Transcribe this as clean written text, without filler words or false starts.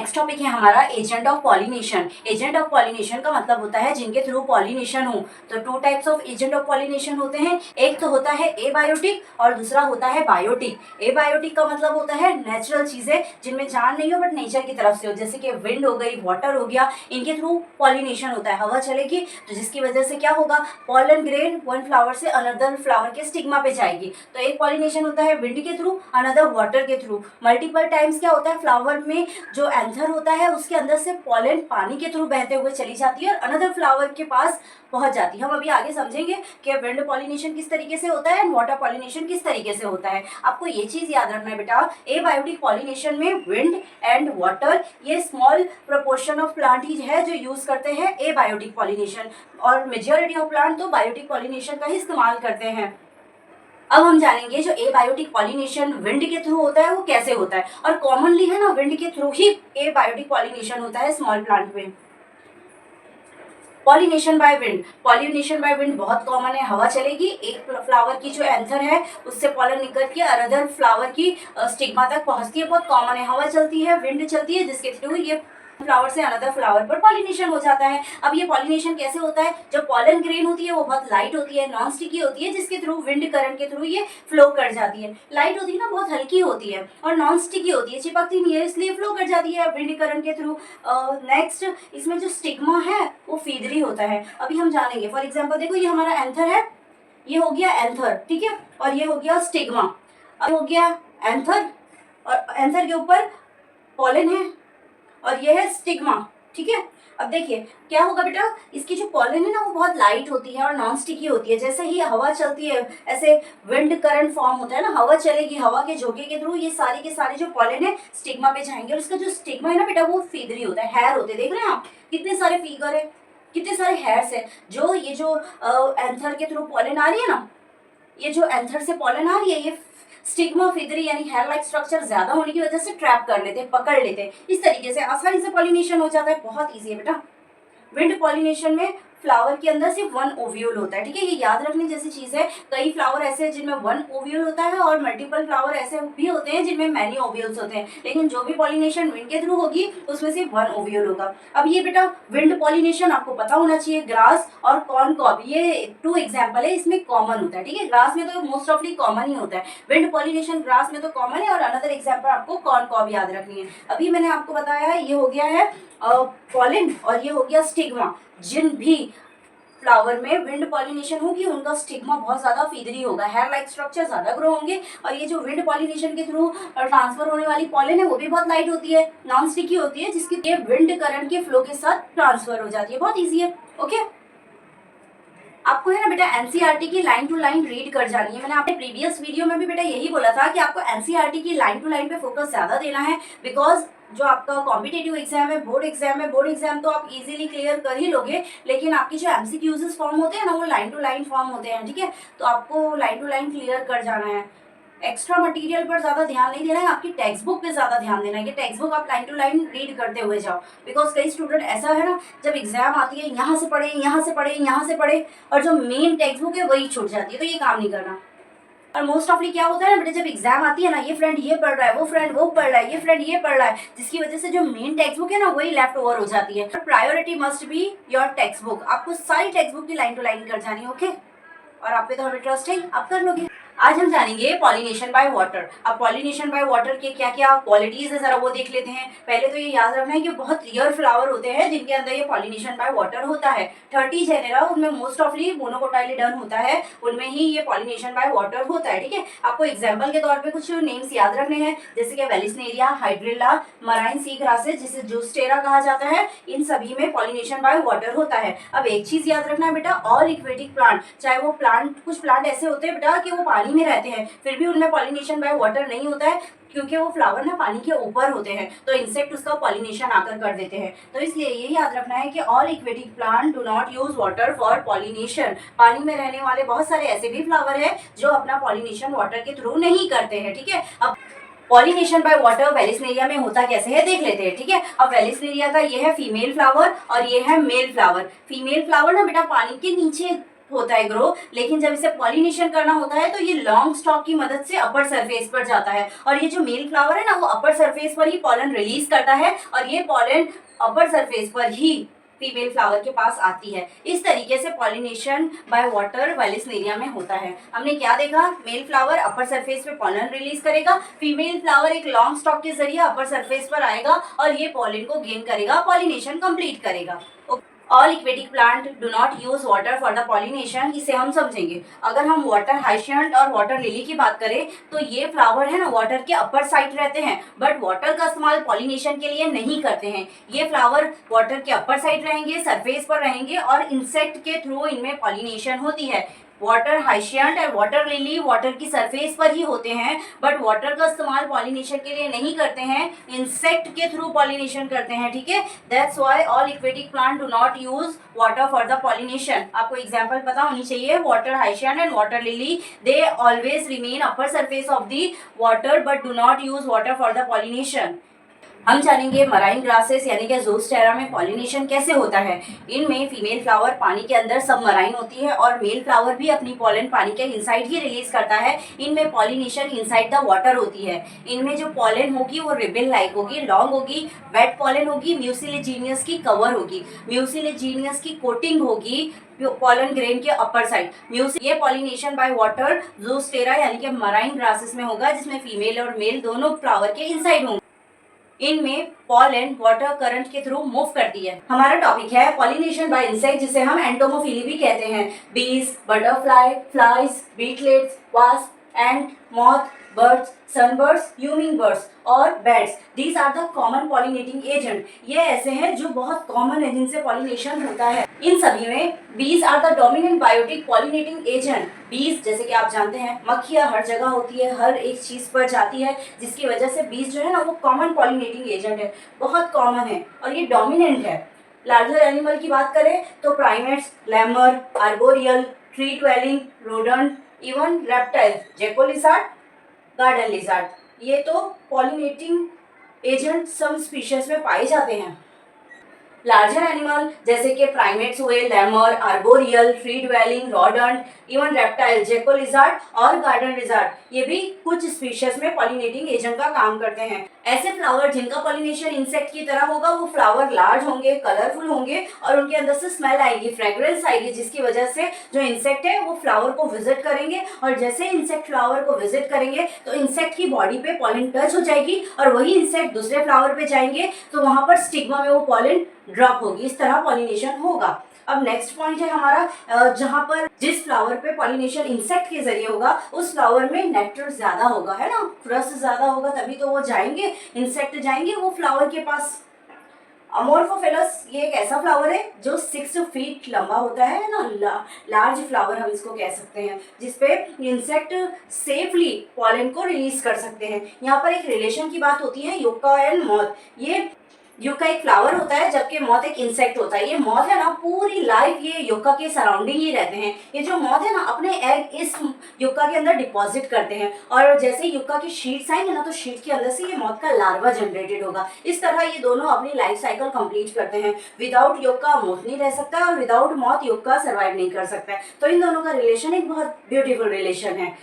Next topic है हमारा agent of pollination. Agent of pollination का मतलब होता है जिनके थ्रू पॉलिनेशन हो। तो two types of agent of pollination होते हैं, एक तो होता है एबायोटिक और दूसरा होता है बायोटिक। एबायोटिक का मतलब होता है नेचुरल चीजें जिनमें जान नहीं हो बट नेचर की तरफ से हो, जैसे कि विंड हो गई, वाटर हो गया, इनके थ्रू पॉलिनेशन होता है। हवा चलेगी तो जिसकी वजह से क्या होगा, पॉलन ग्रेन वन फ्लावर से अनदर फ्लावर के स्टिग्मा पे जाएगी। तो एक पॉलिनेशन होता है विंड के थ्रू, अनदर वाटर के थ्रू। मल्टीपल टाइम्स क्या होता है, फ्लावर में जो एंथर होता है उसके अंदर से पॉलन पानी के थ्रू बहते हुए चली जाती है और अनदर फ्लावर के पास पहुंच जाती है। हम अभी आगे समझेंगे कि विंड पॉलिनेशन किस तरीके से होता है एंड वाटर पॉलिनेशन किस तरीके से होता है। आपको ये चीज याद रखना है बेटा, एबायोटिक पॉलिनेशन में विंड एंड वाटर ये स्मॉल प्रोपोर्शन ऑफ प्लांट ही है जो यूज करते हैं एबायोटिक पॉलिनेशन, और मेजॉरिटी ऑफ प्लांट तो बायोटिक पॉलिनेशन का ही इस्तेमाल करते हैं। अब हम जानेंगे जो एबायोटिक पॉलिनेशन विंड के थ्रू होता है वो कैसे होता है, और कॉमनली है ना विंड के थ्रू ही एबायोटिक पॉलिनेशन होता है स्मॉल प्लांट में। Pollination by wind, pollination by wind बहुत कॉमन है। हवा चलेगी, एक फ्लावर की जो एंथर है उससे पॉलन निकल के अनदर फ्लावर की स्टिग्मा तक पहुंचती है, बहुत कॉमन है। हवा चलती है, विंड चलती है, जिसके थ्रू ये फ्लावर से अनदर फ्लावर पर पॉलिनेशन हो जाता है। अब ये पॉलिनेशन कैसे होता है, जो पॉलन ग्रेन होती है वो बहुत लाइट होती है, नॉन स्टिकी होती है, जिसके थ्रू विंड करंट के थ्रू ये फ्लो कर जाती है। लाइट होती है ना, बहुत हल्की होती है और नॉन स्टिकी होती है, चिपकती नहीं है, इसलिए फ्लो कर जाती है विंड करंट के थ्रू। नेक्स्ट इसमें जो स्टिग्मा है वो फीदरी होता है। अभी हम जानेंगे, फॉर एग्जाम्पल देखो ये हमारा एंथर है, ये हो गया एंथर, ठीक है, और ये हो गया स्टिग्मा। अब हो गया एंथर और एंथर के ऊपर पॉलन है और ये है स्टिग्मा, ठीक है। अब देखिए क्या होगा बेटा, इसकी जो पॉलन है ना वो बहुत लाइट होती है और नॉन स्टिकी होती है। जैसे ही हवा चलती है ऐसे विंड करंट फॉर्म होता है ना, हवा चलेगी, हवा के झोंके के थ्रू ये सारे के सारे जो पॉलन है स्टिग्मा पे जाएंगे, और इसका जो स्टिग्मा है ना बेटा वो फीदरी होता है, हेयर होते हैं। देख रहे हैं आप कितने सारे फिगर है, कितने सारे हेयर्स है। जो ये जो एंथर के थ्रू पॉलन आ रही है ना, ये जो एंथर से पॉलन आ रही है, ये स्टिग्मा फिदरी यानी हेयर लाइक स्ट्रक्चर ज्यादा होने की वजह से ट्रैप कर लेते हैं, पकड़ लेते हैं। इस तरीके से आसानी से पॉलिनेशन हो जाता है, बहुत इजी है बेटा। विंड पॉलिनेशन में फ्लावर के अंदर सिर्फ वन ओव्यूल होता है, ठीक है, ये याद रखने जैसी चीज है। कई फ्लावर ऐसे हैं जिनमें वन ओव्यूल होता है और मल्टीपल फ्लावर ऐसे भी होते हैं जिनमें मैनी ओव्यूल्स होते हैं, लेकिन जो भी पॉलिनेशन विंड के थ्रू होगी उसमें सिर्फ वन ओव्यूल होगा। अब ये बेटा विंड पॉलिनेशन आपको पता होना चाहिए, ग्रास और कॉर्न कॉब, ये टू एग्जाम्पल है, इसमें कॉमन होता है, ठीक है। ग्रास में तो मोस्ट ऑफली कॉमन ही होता है, विंड पॉलिनेशन ग्रास में तो कॉमन है, और अनदर एग्जाम्पल आपको कॉर्न कॉब याद रखनी है। अभी मैंने आपको बताया है, ये हो गया है पॉलन और ये हो गया स्टिग्मा। जिन भी फ्लावर में विंड पॉलिनेशन होगी उनका स्टिग्मा बहुत ज्यादा फीदरी होगा, हेयर लाइक स्ट्रक्चर ज्यादा ग्रो होंगे, और ये जो विंड पॉलिनेशन के थ्रू ट्रांसफर होने वाली पॉलन है वो भी बहुत लाइट होती है, नॉन स्टिकी होती है, जिसकी विंड करंट के फ्लो के साथ ट्रांसफर हो जाती है। बहुत ईजी है, ओके। आपको है ना बेटा एनसीईआरटी की लाइन टू लाइन रीड कर जानी है। मैंने आपने प्रीवियस वीडियो में भी बेटा यही बोला था कि आपको एनसीईआरटी की लाइन टू लाइन पे फोकस ज्यादा देना है, बिकॉज जो आपका कॉम्पिटेटिव एग्जाम है, बोर्ड एग्जाम है, बोर्ड एग्जाम तो आप इजीली क्लियर कर ही लोगे, लेकिन आपकी जो एमसीक्यूज फॉर्म होते हैं ना वो लाइन टू लाइन फॉर्म होते हैं, ठीक है। तो आपको लाइन टू लाइन क्लियर कर जाना है, एक्स्ट्रा मटेरियल पर ज्यादा ध्यान नहीं देना है, आपकी टेक्स्ट बुक पे ज्यादा ध्यान देना है कि टेक्स्ट बुक आप लाइन टू लाइन रीड करते हुए जाओ। बिकॉज कई स्टूडेंट ऐसा है ना, जब एग्जाम आती है यहाँ से पढ़े, यहाँ से पढ़े, यहाँ से पढ़े, और जो मेन टेक्स्ट बुक है वही छूट जाती है, तो ये काम नहीं करना। और मोस्ट ऑफली क्या होता है ना बेटा, जब एग्जाम आती है ना, ये फ्रेंड ये पढ़ रहा है, वो फ्रेंड वो पढ़ रहा है, ये फ्रेंड ये पढ़ रहा है, जिसकी वजह से जो मेन टेक्स्ट बुक है ना वही लेफ्ट ओवर हो जाती है। Priority must be your text book, आपको सारी टेक्स्ट बुक की लाइन टू लाइन कर जानी है, ओके। और आप पे तो हमें ट्रस्ट है, आप कर लोगे। आज हम जानेंगे पॉलिनेशन बाय वाटर। अब पॉलिनेशन बाय वाटर के क्या क्या क्वालिटीज है जरा वो देख लेते हैं। पहले तो ये याद रखना है कि बहुत रियर फ्लावर होते हैं जिनके अंदर ये पॉलिनेशन बाय वाटर होता है। 30 जेनेरा उनमें मोस्ट ऑफली मोनोकोटाइलिडन होता है, उनमें ही ये पॉलिनेशन बाय वाटर होता है, ठीक है। आपको एग्जाम्पल के तौर पर कुछ नेम्स याद रखने हैं, जैसे कि वेलिस्नेरिया, हाइड्रिला, मराइन सी ग्रासेस जिसे जूस्टेरा कहा जाता है, इन सभी में पॉलिनेशन बाय वाटर होता है। अब एक चीज याद रखना है बेटा, ऑल इक्वेटिक प्लांट, चाहे वो प्लांट, कुछ प्लांट ऐसे होते हैं बेटा कि वो पानी में रहते हैं फिर भी उनमें पॉलिनेशन बाय वाटर नहीं होता है, क्योंकि वो फ्लावर ना पानी के ऊपर होते हैं, तो इंसेक्ट उसका पॉलिनेशन आकर कर देते हैं। तो इसलिए ये याद रखना है कि all aquatic plant do not use water for pollination. पानी में रहने वाले बहुत सारे ऐसे भी फ्लावर है जो अपना पॉलिनेशन वाटर के थ्रू नहीं करते हैं, ठीक है। अब पॉलिनेशन बाय वाटर वेलिस्नेरिया में होता कैसे है देख लेते हैं, ठीक है। अब वेलिस्नेरिया का ये है फीमेल फ्लावर और ये है मेल फ्लावर। फीमेल फ्लावर ना बेटा पानी के नीचे होता है ग्रो, लेकिन जब इसे पॉलिनेशन करना होता है तो ये लॉन्ग स्टॉक की मदद से अपर सरफेस पर जाता है, और ये जो मेल फ्लावर है ना वो अपर सरफेस पर ही पॉलन रिलीज करता है, और ये पॉलन अपर सरफेस पर ही फीमेल फ्लावर के पास आती है। इस तरीके से पॉलिनेशन बाय वाटर वेलिस्नेरिया में होता है। हमने क्या देखा, मेल फ्लावर अपर सरफेस पे पॉलन रिलीज करेगा, फीमेल फ्लावर एक लॉन्ग स्टॉक के जरिए अपर सरफेस पर आएगा और ये पॉलन को गेन करेगा, पॉलिनेशन कंप्लीट करेगा। All aquatic plant do not use water for the pollination, इसे हम समझेंगे। अगर हम वाटर हाइशियंट और वाटर लिली की बात करें तो ये फ्लावर है ना वाटर के अपर साइड रहते हैं, बट वाटर का इस्तेमाल पॉलिनेशन के लिए नहीं करते हैं। ये फ्लावर वाटर के अपर साइड रहेंगे, सरफेस पर रहेंगे और इंसेक्ट के थ्रू इनमें पॉलिनेशन होती है। वाटर हाइशियंट और वाटर लिली वाटर की सरफेस पर ही होते हैं, बट वाटर का इस्तेमाल पॉलिनेशन के लिए नहीं करते हैं, इंसेक्ट के थ्रू पॉलिनेशन करते हैं। ठीक है, that's why all aquatic plant do not use water for the pollination. आपको एग्जांपल पता होनी चाहिए, water hyacinth and water lily they always remain upper surface of the water but do not use water for the pollination. हम जानेंगे marine grasses यानी कि ज़ूस्टेरा में pollination कैसे होता है। इनमें फीमेल फ्लावर पानी के अंदर सब मराइन होती है और मेल फ्लावर भी अपनी पॉलन पानी के इनसाइड ही रिलीज करता है। इनमें पॉलिनेशन इनसाइड द वाटर होती है। इनमें जो पॉलन होगी वो रिबन लाइक होगी, लॉन्ग होगी, वेट पॉलन होगी, म्यूसिलेजीनियस की कवर होगी, म्यूसिलेजीनियस की कोटिंग होगी पॉलन ग्रेन के अपर साइड। ये पॉलिनेशन बाय वाटर ज़ूस्टेरा यानी कि मराइन ग्रासेस में होगा, जिसमें फीमेल और मेल दोनों फ्लावर के इनसाइड होंगे। इनमें पॉलन वाटर करंट के थ्रू मूव करती है। हमारा टॉपिक है पॉलिनेशन बाय इंसेक्ट, जिसे हम एंटोमोफिली भी कहते हैं। Bees, butterfly, flies, beetles, wasp, ant, moth, birds, sunbirds, hummingbirds और bats, these are the common pollinating agent. ये ऐसे हैं जो बहुत कॉमन है जिनसे पॉलिनेशन होता है। इन सभी में bees are the dominant biotic pollinating agent. Bees जैसे कि आप जानते हैं मक्खियाँ हर जगह होती है, हर एक चीज़ पर जाती है, जिसकी वजह से बीज जो है ना वो कॉमन पॉलिनेटिंग एजेंट है, बहुत कॉमन है और ये डोमिनेंट है। लार्जर एनिमल की बात करें तो primates, Lamar, arboreal, tree dwelling, rodent, even reptiles, जेको लिजार्ड, गार्डन लिजार्ड, ये तो पॉलिनेटिंग एजेंट सम स्पीशीज में पाए जाते हैं। लार्जर एनिमल जैसे कि प्राइमेट्स हुए, lemur, arboreal, tree dwelling, rodent, even reptile, gecko lizard और गार्डन लिजार्ड, ये भी कुछ स्पीशीज में पॉलिनेटिंग एजेंट का काम करते हैं। ऐसे फ्लावर जिनका पॉलिनेशन इंसेक्ट की तरह होगा वो फ्लावर लार्ज होंगे, कलरफुल होंगे और उनके अंदर से स्मेल आएगी, फ्रेग्रेंस आएगी, जिसकी वजह से जो इंसेक्ट है वो फ्लावर को विजिट करेंगे और जैसे इंसेक्ट फ्लावर को विजिट करेंगे तो इंसेक्ट की बॉडी पे पॉलन टच हो जाएगी और वही इंसेक्ट दूसरे फ्लावर पे जाएंगे तो वहां पर स्टिग्मा में वो पॉलन ड्रॉप होगी। इस तरह पॉलिनेशन होगा। अब नेक्स्ट पॉइंट है हमारा, जहाँ पर जिस फ्लावर पे पॉलिनेशन इंसेक्ट के जरिए होगा उस फ्लावर में नेक्टर ज्यादा होगा, है ना, रस ज्यादा होगा, तभी तो वो जाएंगे, इंसेक्ट जाएंगे वो फ्लावर के पास। अमोर्फोफिलस ये एक ऐसा फ्लावर है जो 6 फीट लंबा होता है ना, लार्ज फ्लावर हम इसको कह सकते हैं, जिसपे इंसेक्ट सेफली पॉलन को रिलीज कर सकते हैं। यहाँ पर एक रिलेशन की बात होती है, यूका एंड मॉथ। ये युक्का एक फ्लावर होता है जबकि मॉथ एक इंसेक्ट होता है। ये मॉथ है ना पूरी लाइफ ये युक्का के सराउंडिंग ही रहते हैं। ये जो मॉथ है ना अपने एग इस युक्का के अंदर डिपॉजिट करते हैं और जैसे युक्का की शीट्स आएंगे ना तो शीट के अंदर से ये मॉथ का लार्वा जनरेटेड होगा। इस तरह ये दोनों अपनी लाइफ साइकिल कंप्लीट करते हैं। विदाउट युक्का मॉथ नहीं रह सकता और विदाउट मॉथ युक्का सर्वाइव नहीं कर सकता है। तो इन दोनों का रिलेशन एक बहुत ब्यूटीफुल रिलेशन है।